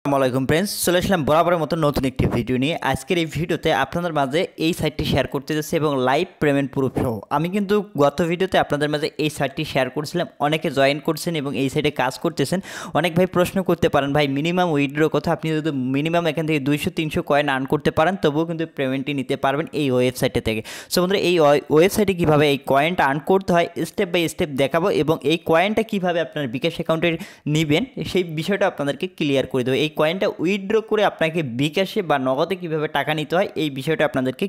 আসসালামু ফ্রেন্ডস, চলে আসলাম বরাবরের মতো নতুন একটি ভিডিও নিয়ে। আজকের এই ভিডিওতে আপনাদের মাঝে এই সাইটটি শেয়ার করতে যাচ্ছি এবং লাইভ পেমেন্ট প্রুফ সহ। আমি কিন্তু গত ভিডিওতে আপনাদের মাঝে এই সাইটটি শেয়ার করেছিলাম, অনেকে জয়েন করছেন এবং এই সাইটে কাজ করতেছেন। অনেক ভাই প্রশ্ন করতে পারেন, ভাই মিনিমাম উইথড্র কথা, আপনি যদি মিনিমাম এখান থেকে 200-300 কয়েন আর্ন করতে পারেন তবুও কিন্তু পেমেন্টটি নিতে পারবেন এই ওয়েবসাইটে থেকে। সো বন্ধুরা, এই ওয়েবসাইটে কীভাবে এই কয়েনটা আর্ন করতে হয় স্টেপ বাই স্টেপ দেখাবো এবং এই কয়েনটা কীভাবে আপনার বিকাশ অ্যাকাউন্টে নেবেন সেই বিষয়টা আপনাদেরকে ক্লিয়ার করে দেবো। এই কয়েনটা উইথড্র করে আপনাকে বিকাশে বা নগদে কিভাবে টাকা নিতে হয় এই বিষয়টা আপনাদেরকে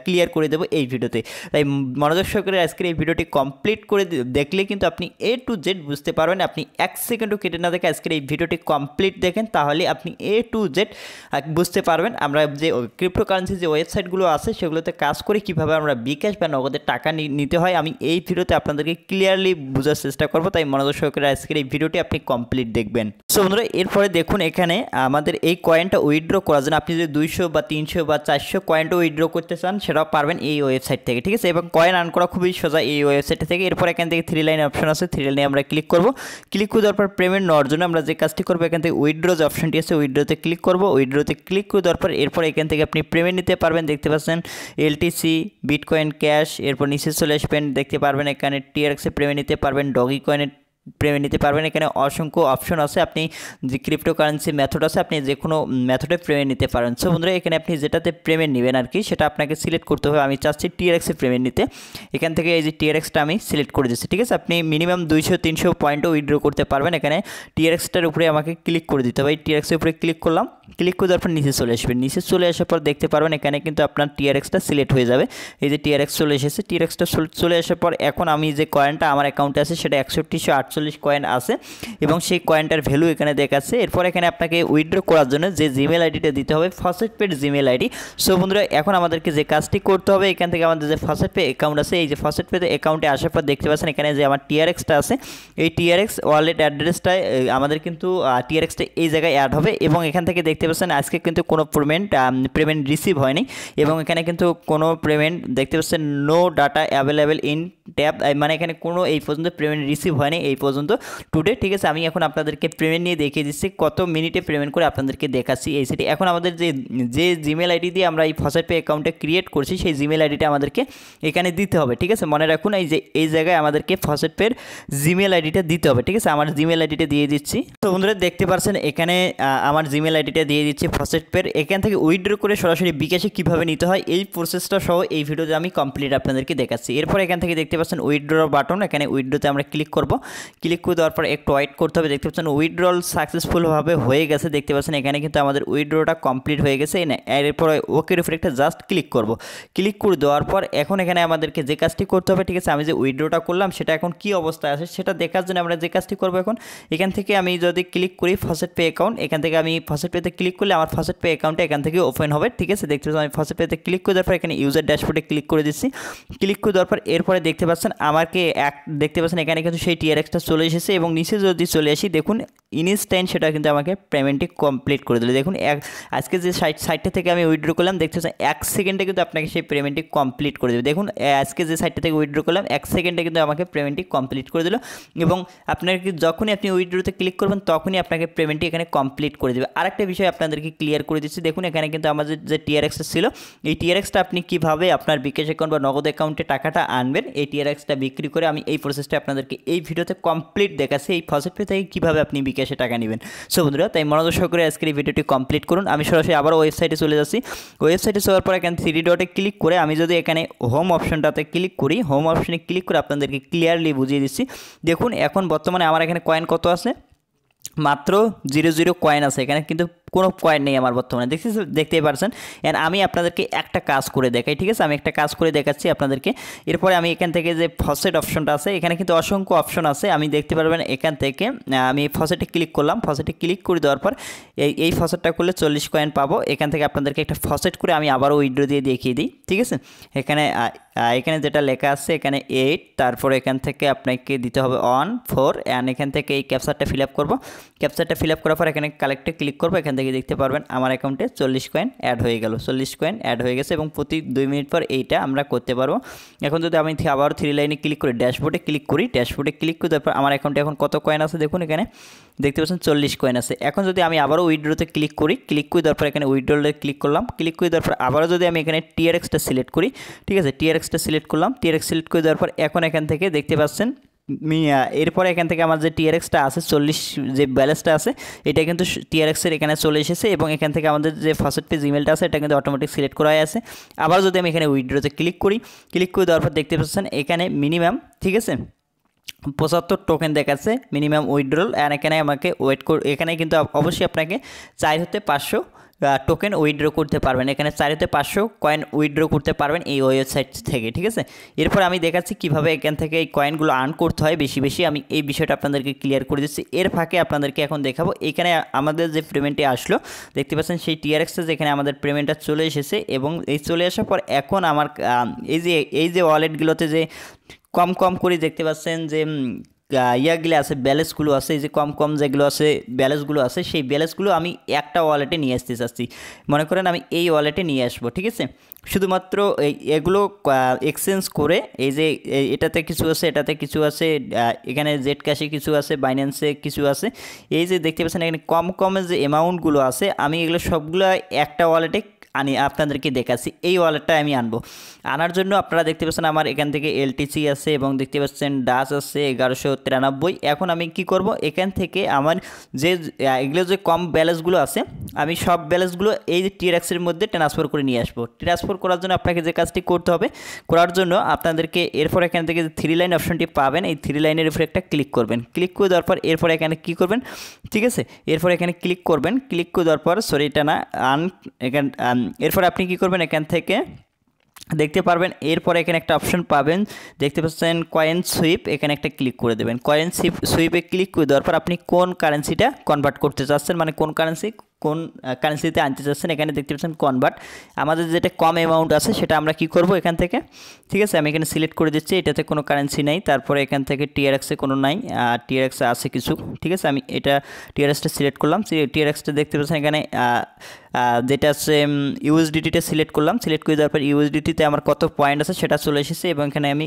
ক্লিয়ার করে দেবো এই ভিডিওতে। তাই মনোযোগ সহকারে আজকের এই ভিডিওটি কমপ্লিট করে দেখলে কিন্তু আপনি A to Z বুঝতে পারবেন। আপনি 1 সেকেন্ডও কেটে না দেখে আজকের এই ভিডিওটি কমপ্লিট দেখেন, তাহলে আপনি A to Z বুঝতে পারবেন। আমরা যে ক্রিপ্টোকারেন্সি যে ওয়েবসাইটগুলো আছে সেগুলোতে কাজ করে কিভাবে আমরা বিকাশ বা নগদে টাকা নিতে হয় আমি এই ভিডিওতে আপনাদেরকে ক্লিয়ারলি বোঝার চেষ্টা করবো। তাই মনোযোগ সহকারে আজকের এই ভিডিওটি আপনি কমপ্লিট দেখবেন। সো বন্ধুরা, এরপরে দেখুন এখানে আমাদের এই কয়েনটা উইথড্র করার জন্য আপনি যদি 200 বা 300 বা 400 কয়েনটা উইথড্র করতে চান সেটাও পারবেন এই ওয়েবসাইট থেকে, ঠিক আছে। এবং কয়েন আর্ন করা খুবই সোজা এই ওয়েবসাইট থেকে। এরপর এখান থেকে 3 লাইন অপশন আছে, 3 লাইনে আমরা ক্লিক করব। ক্লিক করে দেওয়ার পর পেমেন্ট নেওয়ার জন্য আমরা যে কাজটি করবো, এখান থেকে উইথড্র যে অপশনটি আছে উইথড্রতে ক্লিক করব। উইথড্রতে ক্লিক করে দেওয়ার পর এরপর এখান থেকে আপনি পেমেন্ট নিতে পারবেন। দেখতে পাচ্ছেন এলটিসি, বিটকয়েন, ক্যাশ। এরপর নিচে চলে আসবেন, দেখতে পারবেন এখানে টিআরএক্সে পেমেন্ট নিতে পারবেন, ডগি কয়েনের পেমেন্ট নিতে পারবেন। এখানে অসংখ্য অপশন আছে, আপনি যে ক্রিপ্টোকারেন্সি মেথড আছে আপনি যে কোনো মেথডে পেমেন্ট নিতে পারেন। সো বন্ধুরা, এখানে আপনি যেটাতে পেমেন্ট নেবেন আর কি সেটা আপনাকে সিলেক্ট করতে হবে। আমি চাচ্ছি টিআরএক্সে পেমেন্ট নিতে, এখান থেকে এই যে টিআরএক্সটা আমি সিলেক্ট করে দিচ্ছি, ঠিক আছে। আপনি মিনিমাম 200-300 পয়েন্টও উইথড্র করতে পারবেন। এখানে টিআরএক্সটার উপরে আমাকে ক্লিক করে দিতে হবে। এই টিআরএক্সের উপরে ক্লিক করলাম, ক্লিক করে দেওয়ার পর নিচে চলে আসবেন। নিচে চলে আসার পর দেখতে পারবেন এখানে কিন্তু আপনার টিআরএক্সটা সিলেক্ট হয়ে যাবে। এই যে টিআরএক্স চলে এসেছে, টিআরএক্সটা চলে আসার পর এখন আমি যে কয়েনটা আমার অ্যাকাউন্টে আছে সেটা 6148 কয়েন আছে এবং সেই কয়েনটার ভ্যালু এখানে দেখাচ্ছে। এরপর এখানে আপনাকে উইথড্র করার জন্য যে জিমেল আইডিটা দিতে হবে first paid Gmail ID. So বন্ধুরা, এখন আমাদেরকে যে কাজটি করতে হবে, এখান থেকে আমাদের যে ফার্স্ট পে অ্যাকাউন্ট আছে এই যে ফার্স্ট পে অ্যাকাউন্টে আসার পর দেখতে পাচ্ছেন এখানে যে আমার টিআরএক্সটা আছে, এই টিআরএক্স ওয়ালেট অ্যাড্রেসটা আমাদের কিন্তু টিআরএক্সটা এই জায়গায় অ্যাড হবে এবং এখান থেকে দেখতে পাচ্ছেন আজকে কিন্তু কোনো পেমেন্ট রিসিভ হয়নি এবং এখানে কিন্তু কোনো পেমেন্ট দেখতে পাচ্ছেন no data available in tab, মানে এখানে কোনো এই পর্যন্ত পেমেন্ট রিসিভ হয়নি এই পর্যন্ত টুডে, ঠিক আছে। আমি এখন আপনাদেরকে পেমেন্ট নিয়ে দেখিয়ে দিচ্ছি কত মিনিটে পেমেন্ট করে আপনাদেরকে দেখাচ্ছি এই সেটি। এখন আমাদের যে জিমেল আইডি দিয়ে আমরা এই ফার্স্ট পে অ্যাকাউন্টে ক্রিয়েট করছি সেই জিমেল আইডিটা আমাদেরকে এখানে দিতে হবে, ঠিক আছে। মনে রাখুন এই জায়গায় আমাদেরকে ফার্স্ট পের জিমেল আইডিটা দিতে হবে, ঠিক আছে। আমার জিমেল আইডিটা দিয়ে দিচ্ছি। তো বন্ধুরা, দেখতে পাচ্ছেন এখানে আমার জিমেল আইডিটা দিয়ে দিচ্ছি ফার্স্ট পের। এখান থেকে উইথড্র করে সরাসরি বিকাশে কীভাবে নিতে হয় এই প্রসেসটা সহ এই ভিডিওতে আমি কমপ্লিট আপনাদেরকে দেখাচ্ছি। এরপর এখান থেকে দেখতে পাচ্ছেন উইথড্র বাটন, এখানে উইথড্রতে আমরা ক্লিক করব। ক্লিক করে দেওয়ার পর একটু ওয়েট করতে হবে। দেখতে পাচ্ছেন উইথড্রল সাকসেসফুলভাবে হয়ে গেছে, দেখতে পাচ্ছেন এখানে কিন্তু আমাদের উইথড্রটা কমপ্লিট হয়ে গেছে। এরপর ওকের উপরে একটা জাস্ট ক্লিক করব। ক্লিক করে দেওয়ার পর এখন এখানে আমাদেরকে যে কাজটি করতে হবে, ঠিক আছে। আমি যে উইথড্রটা করলাম সেটা এখন কি অবস্থায় আছে সেটা দেখার জন্য আমরা যে কাজটি করব, এখান থেকে আমি যদি ক্লিক করি ফার্স্ট পে অ্যাকাউন্ট, এখান থেকে আমি ফার্স্ট পেতে ক্লিক করলে আমার ফার্স্ট পে অ্যাকাউন্টে এখান থেকে ওপেন হবে, ঠিক আছে। দেখতে পাচ্ছেন আমি ফার্স্ট পেতে ক্লিক করে দেওয়ার পর এখানে ইউজার ড্যাশবোর্ডে ক্লিক করে দিচ্ছি। ক্লিক করে দেওয়ার পর এরপরে দেখতে পাচ্ছেন আমাকে দেখতে পাচ্ছেন এখানে কিন্তু সেই টিআরএক্সটা চলে এসেছে এবং নিচে যদি চলে আসি দেখুন ইনস্ট্যান্ট সেটা কিন্তু আমাকে পেমেন্টটি কমপ্লিট করে দিল। দেখুন আজকে যে সাইটটা থেকে আমি উইথড্র করলাম দেখতে পাচ্ছেন 1 সেকেন্ডে কিন্তু আপনাকে সেই পেমেন্টটি কমপ্লিট করে দেবে। দেখুন আজকে যে সাইটটা থেকে উইথড্র করলাম 1 সেকেন্ডে কিন্তু আমাকে পেমেন্টটি কমপ্লিট করে দিল এবং আপনাকে যখনই আপনি উইথড্রতে ক্লিক করবেন তখনই আপনাকে পেমেন্টটি এখানে কমপ্লিট করে দেবে। আরেকটা বিষয় আপনাদেরকে ক্লিয়ার করে দিচ্ছি, দেখুন এখানে কিন্তু আমাদের যে টিআরএক্স ছিল এই টিআরএক্সটা আপনি কীভাবে আপনার বিকাশ অ্যাকাউন্ট বা নগদ অ্যাকাউন্টে টাকাটা আনবেন, এই টিআরএক্সটা বিক্রি করে আমি এই প্রসেসটা আপনাদেরকে এই ভিডিওতে কমপ্লিট দেখাচ্ছি এই ফার্স্ট পে থেকে কীভাবে আপনি বিকাশে টাকা নেবেন। সো বন্ধুরা, তাই মনোযোগ সহকারে আজকের এই ভিডিওটি কমপ্লিট করুন। আমি সরাসরি আবার ওয়েবসাইটে চলে যাচ্ছি। ওয়েবসাইটে যাওয়ার পর এখানে 3 ডটে ক্লিক করে আমি যদি এখানে হোম অপশনটাতে ক্লিক করি, হোম অপশনে ক্লিক করে আপনাদেরকে ক্লিয়ারলি বুঝিয়ে দিচ্ছি। দেখুন এখন বর্তমানে আমার এখানে কয়েন কত আছে, মাত্র 0 কয়েন আছে, এখানে কিন্তু কোনো কয়েন নেই আমার বর্তমানে, দেখতেই পারছেন। অ্যান্ড আমি আপনাদেরকে একটা কাজ করে দেখাই, ঠিক আছে। আমি একটা কাজ করে দেখাচ্ছি আপনাদেরকে। এরপরে আমি এখান থেকে যে ফার্স্ট অপশনটা আছে এখানে কিন্তু অসংখ্য অপশন আছে, আমি দেখতে পারবেন এখান থেকে আমি ফার্স্টে ক্লিক করলাম। ফার্স্টে ক্লিক করে দেওয়ার পর এই ফার্স্টটা করলে 40 কয়েন পাবো। এখান থেকে আপনাদেরকে একটা ফার্স্ট করে আমি আবারও উইথড্র দিয়ে দেখিয়ে দিই, ঠিক আছে। এখানে যেটা লেখা আছে এখানে 8, তারপরে এখান থেকে আপনাকে দিতে হবে 1 4 অ্যান্ড এখান থেকে এই ক্যাপচারটা ফিল আপ করবো। ক্যাপচারটা ফিল আপ করার পর এখানে কালেক্টে ক্লিক করবো, এখান থেকে দেখতে পারবেন আমার অ্যাকাউন্টে 40 কয়েন অ্যাড হয়ে গেল, 40 কয়েন অ্যাড হয়ে গেছে এবং প্রতি 2 মিনিট পর এইটা আমরা করতে পারবো। এখন যদি আমি আবার 3 লাইনে ক্লিক করে ড্যাশবোর্ডে ক্লিক করি, ড্যাশবোর্ডে ক্লিক করে তারপর আমার অ্যাকাউন্টে এখন কত কয়েন আছে দেখুন, এখানে দেখতে পাচ্ছেন 40 কয়েন আছে। এখন যদি আমি আবারও উইথড্রোতে ক্লিক করি, ক্লিক করে তারপর এখানে উইথড্রোতে ক্লিক করলাম, ক্লিক করে তারপর আবারও যদি আমি এখানে টিআরএক্সটা সিলেক্ট করি, ঠিক আছে, টিআরএক্সটা সিলেক্ট করলাম, টিআরএক্স সিলেক্ট করে দেওয়ার পর এখন এখান থেকে দেখতে পাচ্ছেন এরপরে এখান থেকে আমার যে টিআরএক্সটা আছে 40 যে ব্যালেন্সটা আছে এটা কিন্তু টিআরএক্সের এখানে চলে এসেছে এবং এখান থেকে আমাদের যে ফার্স্ট পেজ ইমেলটা আছে এটা কিন্তু অটোমেটিক সিলেক্ট করা আছে। আবার যদি আমি এখানে উইথড্রোতে ক্লিক করি, ক্লিক করে দেওয়ার পর দেখতে পাচ্ছেন এখানে মিনিমাম, ঠিক আছে, 75 টোকেন দেখাচ্ছে মিনিমাম উইথড্রল। আর এখানে আমাকে এখানে কিন্তু অবশ্যই আপনাকে 4 হতে 500 টোকেন উইথড্র করতে পারবেন, এখানে 4 হতে 500 কয়েন উইথড্র করতে পারবেন এই ওয়েবসাইট থেকে, ঠিক আছে। এরপর আমি দেখাচ্ছি কিভাবে এখান থেকে এই কয়েনগুলো আর্ন করতে হয় বেশি বেশি, আমি এই বিষয়টা আপনাদেরকে ক্লিয়ার করে দিচ্ছি। এর ফাঁকে আপনাদেরকে এখন দেখাবো এখানে আমাদের যে পেমেন্টে আসলো দেখতে পাচ্ছেন সেই টিআরএক্সে যেখানে আমাদের পেমেন্টটা চলে এসেছে এবং এই চলে আসার পর এখন আমার এই যে ওয়ালেটগুলোতে যে কম কম করে দেখতে পাচ্ছেন যে ইয়াগুলো আছে, ব্যালেন্সগুলো আছে, এই যে কম কম যেগুলো আছে ব্যালেন্সগুলো আছে, সেই ব্যালেন্সগুলো আমি একটা ওয়ালেটে নিয়ে আসতে চাচ্ছি। মনে করেন আমি এই ওয়ালেটে নিয়ে আসবো, ঠিক আছে। শুধুমাত্র এগুলো এক্সচেঞ্জ করে এই যে এটাতে কিছু আছে, এটাতে কিছু আছে, এখানে জেড ক্যাশে কিছু আছে, বাইন্যান্সে কিছু আছে, এই যে দেখতে পাচ্ছেন এখানে কম কমের যে অ্যামাউন্টগুলো আছে আমি এগুলো সবগুলো একটা ওয়ালেটে আপনাদেরকে দেখাচ্ছি। এই ওয়ালেটটা আমি আনবো, আনার জন্য আপনারা দেখতে পাচ্ছেন আমার এখান থেকে এলটিসি আছে এবং দেখতে পাচ্ছেন ডাস আছে 1193। এখন আমি কি করব, এখান থেকে আমার যে এগুলো যে কম ব্যালেন্সগুলো আছে আমি সব ব্যালেন্সগুলো এই যে টিআরএক্সের মধ্যে ট্রান্সফার করে নিয়ে আসবো। ট্রান্সফার করার জন্য আপনাকে যে কাজটি করতে হবে, করার জন্য আপনাদেরকে এরপর এখান থেকে যে 3 লাইন অপশনটি পাবেন এই 3 লাইনের উপরে একটা ক্লিক করবেন, ক্লিক করে দেওয়ার পর এরপর এখানে কী করবেন, ঠিক আছে, এরপর এখানে ক্লিক করবেন, ক্লিক করে দেওয়ার পর সরি এটা না এখানে এরপর আপনি কি করবেন এখান থেকে দেখতে পারবেন এরপরে এখানে একটা অপশন পাবেন দেখতে পাচ্ছেন কয়েন সুইপ, এখানে একটা ক্লিক করে দেবেন। কয়েন সুইপে ক্লিক করে দেওয়ার পর আপনি কোন কারেন্সিটা কনভার্ট করতে চাচ্ছেন, মানে কোন কারেন্সিতে আনতে চাচ্ছেন, এখানে দেখতে পাচ্ছেন কনভার্ট। আমাদের যেটা কম অ্যামাউন্ট আছে সেটা আমরা কি করব এখান থেকে, ঠিক আছে, আমি এখানে সিলেক্ট করে দিচ্ছি, এটাতে কোনো কারেন্সি নেই, তারপরে এখান থেকে টিআরএক্সে কোনো নাই, টিআরএক্সে আছে কিছু, ঠিক আছে, আমি এটা টিআরএক্সটা সিলেক্ট করলাম। টিআরএক্সটা দেখতে পাচ্ছেন এখানে যেটা আছে ইউএসডিটিটা সিলেক্ট করলাম, সিলেক্ট করে দেওয়ার পর ইউএসডিটিতে আমার কত পয়েন্ট আছে সেটা চলে এসেছে এবং এখানে আমি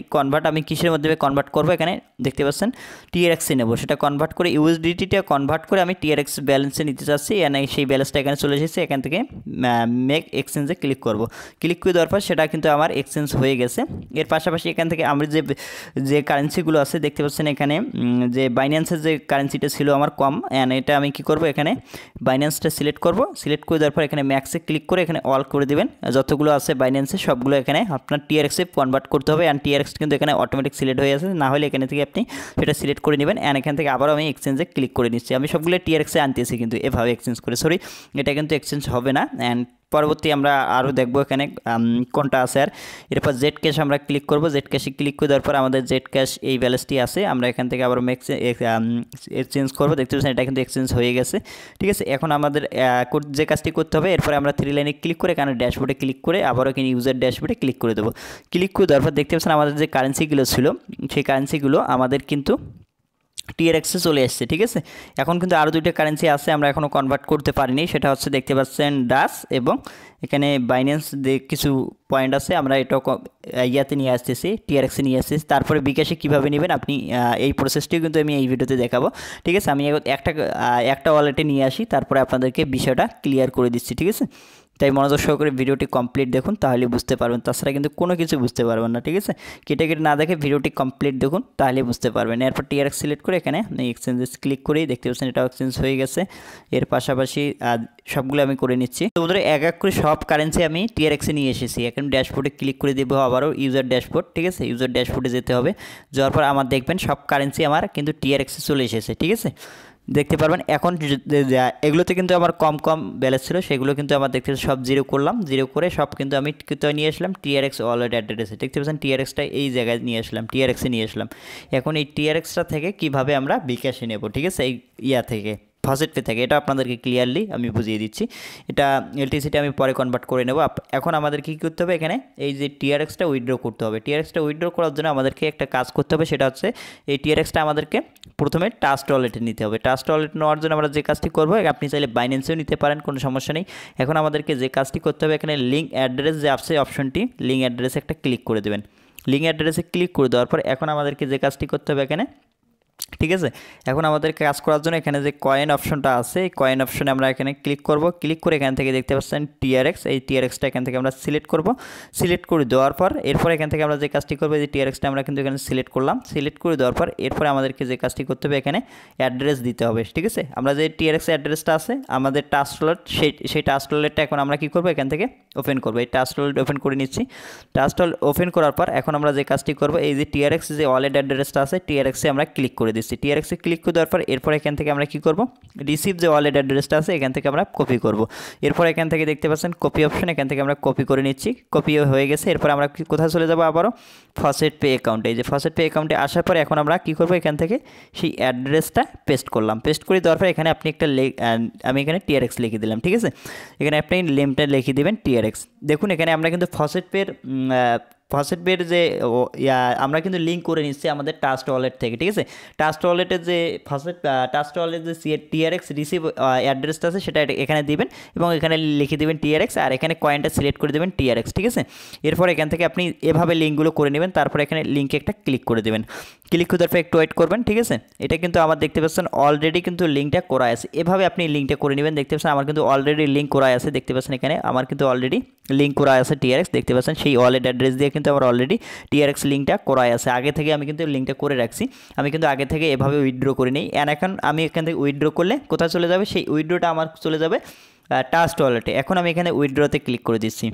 আমি কিসের মধ্যে কনভার্ট করবো, এখানে দেখতে পাচ্ছেন টিআরএক্সে নেব, সেটা কনভার্ট করে ইউএসডিটিটা কনভার্ট করে আমি টিআরএক্স ব্যালেন্সে নিতে চাচ্ছি, সেই ব্যালেন্সটা এখানে চলে এসেছে। এখান থেকে মেক এক্সচেঞ্জে ক্লিক করব, ক্লিক করে দেওয়ার পর সেটা কিন্তু আমার এক্সচেঞ্জ হয়ে গেছে। এর পাশাপাশি এখান থেকে আমরা যে কারেন্সিগুলো আছে দেখতে পাচ্ছেন এখানে যে বাইন্যান্সের যে কারেন্সিটা ছিল আমার কম, এটা আমি কি করব এখানে বাইন্যান্সটা সিলেক্ট করব, সিলেক্ট করে দেওয়ার পর এখানে ম্যাক্সে ক্লিক করে এখানে অল করে দেবেন, যতগুলো আছে বাইন্যান্সে সবগুলো এখানে আপনার টিআরএক্সে কনভার্ট করতে হবে। অ্যান্ড টিআরএক্স কিন্তু এখানে অটোমেটিক সিলেক্ট হয়ে আছে, না হলে এখানে থেকে আপনি সেটা সিলেক্ট করে নেবেন। অ্যান্ড এখান থেকে আবারও আমি এক্সচেঞ্জে ক্লিক করে নিচ্ছি, আমি সবগুলো টিআরএক্সে আনতেছি কিন্তু এভাবে এক্সচেঞ্জ করে, সরি এটা কিন্তু এক্সচেঞ্জ হবে না। অ্যান্ড পরবর্তী আমরা আরও দেখবো এখানে কোনটা আছে। আর এরপর জেড ক্যাশ আমরা ক্লিক করব, জেড ক্যাশে ক্লিক করে দেওয়ার পর আমাদের জেড ক্যাশ এই ব্যালেন্সটি আছে, আমরা এখান থেকে আবার এক্সচেঞ্জ করবো, দেখতে পাচ্ছেন এটা কিন্তু এক্সচেঞ্জ হয়ে গেছে, ঠিক আছে। এখন আমাদের যে কাজটি করতে হবে এরপরে আমরা 3 লাইনে ক্লিক করে এখানে ড্যাশবোর্ডে ক্লিক করে আবারও এখানে ইউজার ড্যাশবোর্ডে ক্লিক করে দেবো। ক্লিক করে দেওয়ার পর দেখতে পাচ্ছেন আমাদের যে কারেন্সিগুলো ছিল সেই কারেন্সিগুলো আমাদের কিন্তু টিআরএক্সে চলে আসছে, ঠিক আছে। এখন কিন্তু আরও 2টা কারেন্সি আছে আমরা এখনও কনভার্ট করতে পারিনি, সেটা হচ্ছে দেখতে পাচ্ছেন ডাস এবং এখানে বাইন্যান্স কিছু পয়েন্ট আছে, আমরা এটা ইয়াতে নিয়ে আসতেছি, টিআরএক্সে নিয়ে আসতেছি। তারপরে বিকাশে কীভাবে নেবেন আপনি এই প্রসেসটিও কিন্তু আমি এই ভিডিওতে দেখাবো, ঠিক আছে। আমি একটা ওয়ালেটে নিয়ে আসি, তারপরে আপনাদেরকে বিষয়টা ক্লিয়ার করে দিচ্ছি, ঠিক আছে। তাই মনোযোগ সহকারে ভিডিওটি কমপ্লিট দেখুন, তাহলে বুঝতে পারবেন, তাছাড়া কিন্তু কোনো কিছু বুঝতে পারবেন না, ঠিক আছে। কেটে না দেখে ভিডিওটি কমপ্লিট দেখুন, তাহলে বুঝতে পারবেন। এরপর টিআরএক্স সিলেক্ট করে এখানে এক্সচেঞ্জে ক্লিক করেই দেখতে পাচ্ছেন এটাও এক্সচেঞ্জ হয়ে গেছে। এর পাশাপাশি সবগুলো আমি করে নিচ্ছি, তো বন্ধুরা এক এক করে সব কারেন্সি আমি টিআরএক্সে নিয়ে এসেছি। এখন ড্যাশবোর্ডে ক্লিক করে দেবো, আবারও ইউজার ড্যাশবোর্ড, ঠিক আছে, ইউজার ড্যাশবোর্ডে যেতে হবে, যাওয়ার পর আমার দেখবেন সব কারেন্সি আমার কিন্তু টিআরএক্সে চলে এসেছে, ঠিক আছে, দেখতে পারবেন। এখন এগুলোতে কিন্তু আমার কম ব্যালেন্স ছিল, সেগুলো কিন্তু আমার দেখতে সব জিরো করলাম, জিরো করে সব কিন্তু আমি নিয়ে আসলাম টিআরএক্স ওয়ালেট অ্যাড্রেসে, দেখতে পাচ্ছেন টিআরএক্সটা এই জায়গায় নিয়ে আসলাম, টিআরএক্সে নিয়ে আসলাম। এখন এই টিআরএক্সটা থেকে কিভাবে আমরা বিকাশে নেব, ঠিক আছে, এই থেকে ফসেট পে থাকে, এটা আপনাদেরকে ক্লিয়ারলি আমি বুঝিয়ে দিচ্ছি। এটা এলটিসিটা আমি পরে কনভার্ট করে নেব। এখন আমাদের কী করতে হবে, এখানে এই যে টিআরএক্সটা উইথড্র করতে হবে। টিআরএক্সটা উইথড্র করার জন্য আমাদেরকে একটা কাজ করতে হবে, সেটা হচ্ছে এই টিআরএক্সটা আমাদেরকে প্রথমে ট্রাস্ট ওয়ালেটে নিতে হবে। ট্রাস্ট ওয়ালেট নেওয়ার জন্য আমরা যে কাজটি করবো, আপনি চাইলে বাইন্যান্সেও নিতে পারেন, কোনো সমস্যা নেই। এখন আমাদেরকে যে কাজটি করতে হবে, এখানে লিঙ্ক অ্যাড্রেস যে আছে অপশনটি, লিঙ্ক অ্যাড্রেসে একটা ক্লিক করে দেবেন। লিঙ্ক অ্যাড্রেসে ক্লিক করে দেওয়ার পর এখন আমাদেরকে যে কাজটি করতে হবে এখানে, ঠিক আছে, এখন আমাদের কাজ করার জন্য এখানে যে কয়েন অপশনটা আছে, এই কয়েন অপশনে আমরা এখানে ক্লিক করব। ক্লিক করে এখান থেকে দেখতে পাচ্ছেন টিআরএক্স, এই টিআরএক্সটা এখান থেকে আমরা সিলেক্ট করব। সিলেক্ট করে দেওয়ার পর এরপর এখান থেকে আমরা যে কাজটি করবো, যে টিআরএক্সটা আমরা কিন্তু এখানে সিলেক্ট করলাম। সিলেক্ট করে দেওয়ার পর এরপরে আমাদেরকে যে কাজটি করতে হবে, এখানে অ্যাড্রেস দিতে হবে, ঠিক আছে। আমরা যে টিআরএক্স অ্যাড্রেসটা আছে আমাদের ট্রাস্ট ওয়ালেট, সেই ট্রাস্ট ওয়ালেটটা এখন আমরা কী করবো, এখান থেকে ওপেন করবো। এই ট্রাস্ট ওয়ালেট ওপেন করে নিচ্ছি। ট্রাস্ট ওয়ালেট ওপেন করার পর এখন আমরা যে কাজটি করবো, এই যে টিআরএক্স যে ওয়ালেট অ্যাড্রেসটা আছে, টিআরএক্সে আমরা ক্লিক করে দিচ্ছি। টিআরএক্সে ক্লিক করে দেওয়ার পর এরপর এখান থেকে আমরা কী করব, রিসিভ যে ওয়ালেট অ্যাড্রেসটা আছে এখান থেকে আমরা কপি করব। এরপর এখান থেকে দেখতে পাচ্ছেন কপি অপশন, এখান থেকে আমরা কপি করে নিচ্ছি। কপি হয়ে গেছে। এরপর আমরা কোথায় চলে যাব, আবারও ফসেট পে অ্যাকাউন্টে। এই যে ফসেট পে অ্যাকাউন্টে আসার পর এখন আমরা কী করব, এখান থেকে সেই অ্যাড্রেসটা পেস্ট করলাম। পেস্ট করে দেওয়ার পর এখানে আপনি একটা আমি এখানে টিআরএক্স লিখে দিলাম, ঠিক আছে। এখানে আপনি নেমটা লিখে দেবেন টিআরএক্স। দেখুন এখানে আমরা কিন্তু ফসেট পের যে আমরা কিন্তু লিঙ্ক করে নিচ্ছি আমাদের ট্রাস্ট ওয়ালেট থেকে, ঠিক আছে। ট্রাস্ট ওয়ালেটের যে ট্রাস্ট ওয়ালেট যে টিআরএক্স রিসিভ অ্যাড্রেসটা আছে সেটা এখানে দিবেন এবং এখানে লিখে দেবেন টিআরএক্স, আর এখানে কয়েনটা সিলেক্ট করে দেবেন টিআরএক্স, ঠিক আছে। এরপর এখান থেকে আপনি এভাবে লিঙ্কগুলো করে নেবেন। তারপর এখানে লিঙ্কে একটা ক্লিক করে দেবেন। ক্লিক করে তারপর একটু ওয়েট করবেন, ঠিক আছে। এটা কিন্তু আমার দেখতে পাচ্ছেন অলরেডি কিন্তু লিঙ্কটা করা আছে। এভাবে আপনি লিঙ্কটা করে নেবেন। দেখতে পাচ্ছেন আমার কিন্তু অলরেডি লিঙ্ক করা আছে, দেখতে পাচ্ছেন এখানে আমার কিন্তু অলরেডি লিঙ্ক করা আছে টিআরএক্স, দেখতে পাচ্ছেন সেই ওয়ালেট অ্যাড্রেস দিয়ে কিন্তু আমার অলরেডি টিআরএক্স লিঙ্কটা করা আছে। আগে থেকে আমি কিন্তু লিঙ্কটা করে রাখছি, আমি কিন্তু আগে থেকে এভাবে উইথড্র করে নিই। এখন আমি এখান থেকে উইথড্র করলে কোথায় চলে যাবে, সেই উইথড্রটা আমার চলে যাবে ট্রাস্ট ওয়ালেটে। এখন আমি এখানে উইথড্রতে ক্লিক করে দিচ্ছি।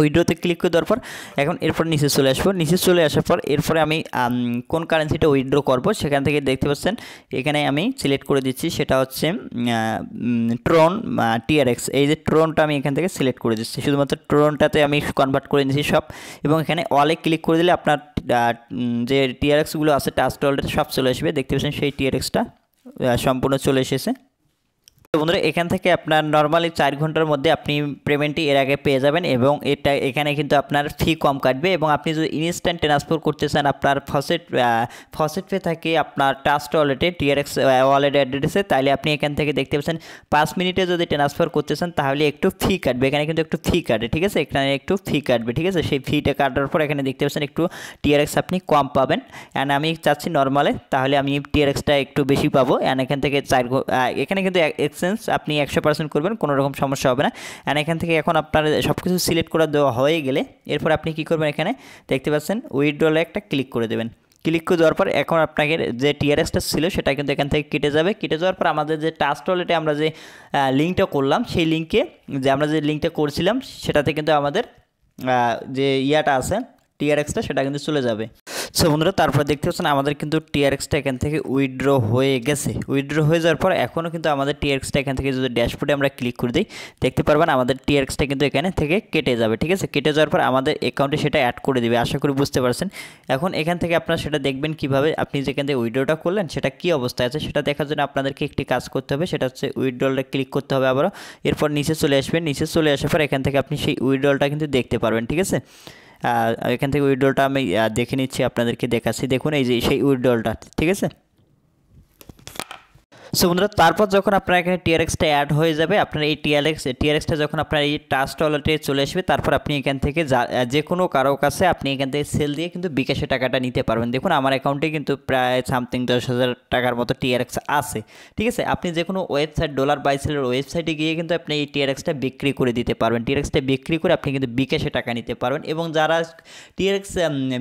উইথড্রতে ক্লিক করে দেওয়ার পর এখন এরপর নিচে চলে আসবো। নিচে চলে আসার পর এরপরে আমি কোন কারেন্সিটা উইথড্র করবো সেখান থেকে দেখতে পাচ্ছেন এখানে আমি সিলেক্ট করে দিচ্ছি, সেটা হচ্ছে ট্রন টিআরএক্স। এই যে ট্রনটা আমি এখান থেকে সিলেক্ট করে দিচ্ছি, শুধুমাত্র ট্রনটাতে আমি কনভার্ট করে নিচ্ছি সব। এবং এখানে অলে ক্লিক করে দিলে আপনার যে টিআরএক্সগুলো আছে ট্রাস্ট ওয়ালেটে সব চলে আসবে। দেখতে পাচ্ছেন সেই টিআরএক্সটা সম্পূর্ণ চলে এসেছে। তো বন্ধুরা এখান থেকে আপনার নর্মালি 4 ঘন্টার মধ্যে আপনি পেমেন্টটি এর আগে পেয়ে যাবেন এবং এখানে কিন্তু আপনার ফি কম কাটবে। এবং আপনি যদি ইনস্ট্যান্ট ট্রান্সফার করতে চান আপনার ফসেট পে থাকে আপনার ট্রাস্ট ওয়ালেটে টিআরএক্স ওয়ালেট অ্যাড্রেসে, তাহলে আপনি এখান থেকে দেখতে পাচ্ছেন 5 মিনিটে যদি ট্রান্সফার করতে চান তাহলে একটু ফি কাটবে। এখানে কিন্তু একটু ফি কাটে, ঠিক আছে, এখানে একটু ফি কাটবে, ঠিক আছে। সেই ফিটা কাটার পর এখানে দেখতে পাচ্ছেন একটু টিআরএক্স আপনি কম পাবেন। অ্যান্ড আমি চাচ্ছি নর্মালে, তাহলে আমি টিআরএক্সটা একটু বেশি পাবো। অ্যান্ড এখান থেকে এখানে কিন্তু আপনি 100% করবেন, কোনো রকম সমস্যা হবে না। অ্যান্ড এখান থেকে এখন আপনার সব কিছু সিলেক্ট করা দেওয়া হয়ে গেলে এরপর আপনি কী করবেন, এখানে দেখতে পাচ্ছেন উইথড্রলে একটা ক্লিক করে দেবেন। ক্লিক করে দেওয়ার পর এখন আপনাকে যে টিআরএক্সটা ছিল সেটা কিন্তু এখান থেকে কেটে যাবে। কেটে যাওয়ার পর আমাদের যে ট্রাস্ট ওয়ালেটে আমরা যে লিঙ্কটা করলাম সেই লিঙ্কে আমরা যে লিঙ্কটা করছিলাম সেটাতে কিন্তু আমাদের যে ইয়াটা আছে টিআরএক্সটা সেটা কিন্তু চলে যাবে। সো বন্ধুরা তারপর দেখতে পাচ্ছেন আমাদের কিন্তু টিআরএক্সটা এখান থেকে উইথড্র হয়ে গেছে। উইথড্র হয়ে যাওয়ার পর এখনও কিন্তু আমাদের টিআরএক্সটা এখান থেকে যদি ড্যাশবোর্ডে আমরা ক্লিক করে দিই দেখতে পারবেন আমাদের টিআরএক্সটা কিন্তু এখানে থেকে কেটে যাবে, ঠিক আছে। কেটে যাওয়ার পর আমাদের অ্যাকাউন্টে সেটা অ্যাড করে দেবে, আশা করি বুঝতে পারছেন। এখন এখান থেকে আপনারা সেটা দেখবেন কিভাবে, আপনি যেখান থেকে উইথড্রটা করলেন সেটা কী অবস্থায় আছে সেটা দেখার জন্য আপনাদেরকে একটি কাজ করতে হবে, সেটা হচ্ছে উইথড্রলটা ক্লিক করতে হবে আবারও। এরপর নিচে চলে আসবেন। নিচে চলে আসার পর এখান থেকে আপনি সেই উইথড্রলটা কিন্তু দেখতে পারবেন, ঠিক আছে। এখান থেকে উইথড্রলটা আমি দেখে নিচ্ছি, আপনাদেরকে দেখাচ্ছি। দেখুন এই যে সেই উইথড্রলটা, ঠিক আছে। সো বন্ধুরা তারপর যখন আপনার এখানে টিআরএক্সটা অ্যাড হয়ে যাবে, আপনার এই টিআরএক্সটা যখন আপনার এই ট্রাস্ট ওয়ালেটে চলে আসবে তারপর আপনি এখান থেকে যে কোনো কারো কাছে আপনি এখান থেকে সেল দিয়ে কিন্তু বিকাশে টাকাটা নিতে পারবেন। দেখুন আমার অ্যাকাউন্টে কিন্তু প্রায় সামথিং 10,000 টাকার মতো টিআরএক্স আছে, ঠিক আছে। আপনি যে কোনো ওয়েবসাইট $বাইসেলের ওয়েবসাইটে গিয়ে কিন্তু আপনি এই টিআরএক্সটা বিক্রি করে দিতে পারবেন। টিআরএক্সটা বিক্রি করে আপনি কিন্তু বিকাশে টাকা নিতে পারবেন। এবং যারা টিআরএক্স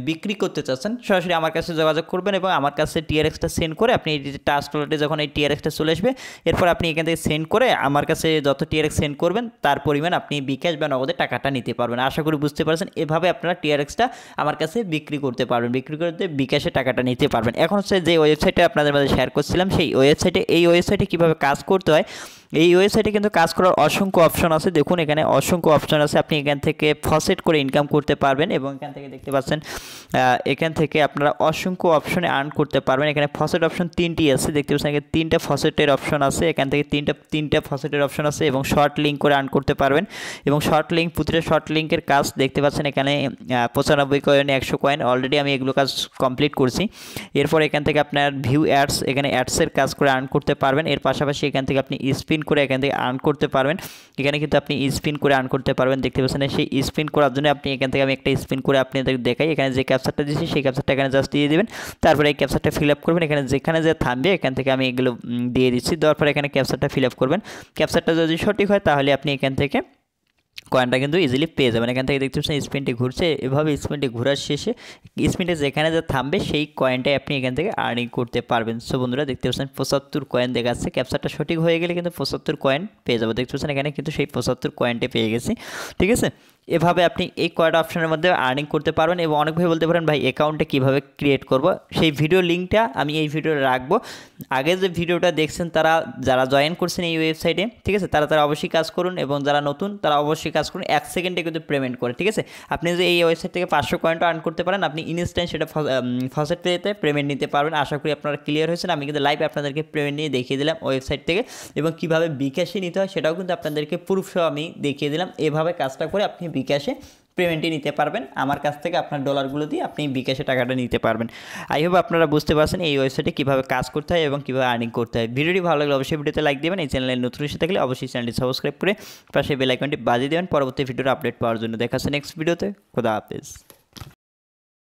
বিক্রি করতে চাচ্ছেন সরাসরি আমার কাছে যোগাযোগ করবেন এবং আমার কাছে টিআরএক্সটা সেন্ড করে আপনি এই ট্রাস্ট ওয়ালেটে যখন এই টিআরএক্সটা চলে আসবে এরপর আপনি এখান থেকে সেন্ড করে আমার কাছে যত টিআরএক্স সেন্ড করবেন তার পরিমাণ আপনি বিকাশ বা নগদে টাকাটা নিতে পারবেন। আশা করি বুঝতে পারছেন। এভাবে আপনারা টিআরএক্সটা আমার কাছে বিক্রি করতে পারবেন, বিক্রি করতে বিকাশে টাকাটা নিতে পারবেন। এখন হচ্ছে যে ওয়েবসাইটে আপনাদের মাঝে শেয়ার করছিলাম সেই ওয়েবসাইটে কীভাবে কাজ করতে হয় এই ওয়েবসাইটে কিন্তু কাজ করার অসংখ্য অপশন আছে, দেখুন এখানে অসংখ্য অপশন আছে, আপনি এখান থেকে ফসেট করে ইনকাম করতে পারবেন এবং এখান থেকে দেখতে পাচ্ছেন এখান থেকে আপনারা অসংখ্য অপশনে আর্ন করতে পারবেন। এখানে ফসেট অপশন 3টি আছে, দেখতে পাচ্ছেন এখানে 3টা ফসেটের অপশন আছে, এখান থেকে তিনটা ফসেটের অপশন আছে এবং শর্ট লিঙ্ক করে আর্ন করতে পারবেন। এবং শর্ট লিঙ্ক, প্রতিটা শর্ট লিঙ্কের কাজ দেখতে পাচ্ছেন এখানে 95 কয়েন, 100 কয়েন, অলরেডি আমি এগুলো কাজ কমপ্লিট করছি। এরপর এখান থেকে আপনার ভিউ অ্যাডস, এখানে অ্যাডসের কাজ করে আর্ন করতে পারবেন। এর পাশাপাশি এখান থেকে আপনি স্পিন করে এখান থেকে আর্ন করতে পারবেন। এখানে কিন্তু আপনি স্পিন করে আর্ন করতে পারবেন, দেখতে পাচ্ছেন। সেই স্পিন করার জন্য আপনি এখান থেকে আমি একটা স্পিন করে আপনাদের দেখাই, এখানে যে ক্যাপচারটা দিয়েছি সেই ক্যাপচারটা এখানে জাস্ট দিয়ে দেবেন, তারপরে এই ক্যাপচারটা ফিল আপ করবেন। এখানে যেখানে যে থামবে এখান থেকে আমি এগুলো দিয়ে দিচ্ছি, দেওয়ার পরে এখানে ক্যাপচারটা ফিল আপ করবেন। ক্যাপচারটা যদি সঠিক হয় তাহলে আপনি এখান থেকে কয়েনটা কিন্তু ইজিলি পেয়ে যাবেন। এখান থেকে দেখতে পাচ্ছেন স্পিনটি ঘুরছে, এভাবে স্পিনটি ঘোরার শেষে স্পিনটা যেখানে যে থামবে সেই কয়েনটাই আপনি এখান থেকে আর্নিং করতে পারবেন। সো বন্ধুরা দেখতে পাচ্ছেন 75 কয়েন দেখাচ্ছে, ক্যাপচারটা সঠিক হয়ে গেলে কিন্তু 75 কয়েন পেয়ে যাবো। দেখতে পাচ্ছেন এখানে কিন্তু সেই 75 কয়েনটা পেয়ে গেছি, ঠিক আছে। এভাবে আপনি এই কয়েকটা অপশনের মধ্যে আর্নিং করতে পারবেন। এবং অনেক ভাই বলতে পারেন ভাই অ্যাকাউন্টটা কীভাবে ক্রিয়েট করব, সেই ভিডিও লিঙ্কটা আমি এই ভিডিওতে রাখবো। আগে যে ভিডিওটা দেখছেন তারা যারা জয়েন করছেন এই ওয়েবসাইটে, ঠিক আছে, তারা অবশ্যই কাজ করুন, এবং যারা নতুন তারা অবশ্যই কাজ করুন। 1 সেকেন্ডে কিন্তু পেমেন্ট করে, ঠিক আছে। আপনি যদি এই ওয়েবসাইট থেকে 500 কয়েনটা আর্ন করতে পারেন, আপনি ইনস্ট্যান্ট সেটা ফসেট পেতে পেমেন্ট নিতে পারবেন। আশা করি আপনারা ক্লিয়ার হয়েছেন। আমি কিন্তু লাইভ আপনাদেরকে পেমেন্ট নিয়ে দেখিয়ে দিলাম ওয়েবসাইট থেকে, এবং কীভাবে বিকাশে নিতে হয় সেটাও কিন্তু আপনাদেরকে প্রুফ সহ আমি দেখিয়ে দিলাম। এভাবে কাজটা করে আপনি বিকাশে পেমেন্টই নিতে পারবেন, আমার কাছ থেকে আপনার ডলারগুলো দিয়ে আপনি বিকাশে টাকাটা নিতে পারবেন। আই হোপ আপনারা বুঝতে পারছেন এই ওয়েবসাইটে কীভাবে কাজ করতে হয় এবং কীভাবে আর্নিং করতে হয়। ভিডিওটি ভালো লাগলে অবশ্যই ভিডিওতে লাইক দেবেন, এই চ্যানেলে নতুন এসে থাকলে অবশ্যই চ্যানেলটি সাবস্ক্রাইব করে পাশে বেল আইকনটি বাজিয়ে দেবেন পরবর্তী ভিডিওর আপডেট পাওয়ার জন্য। দেখা হচ্ছে নেক্সট ভিডিওতে। খোদা হাফেজ।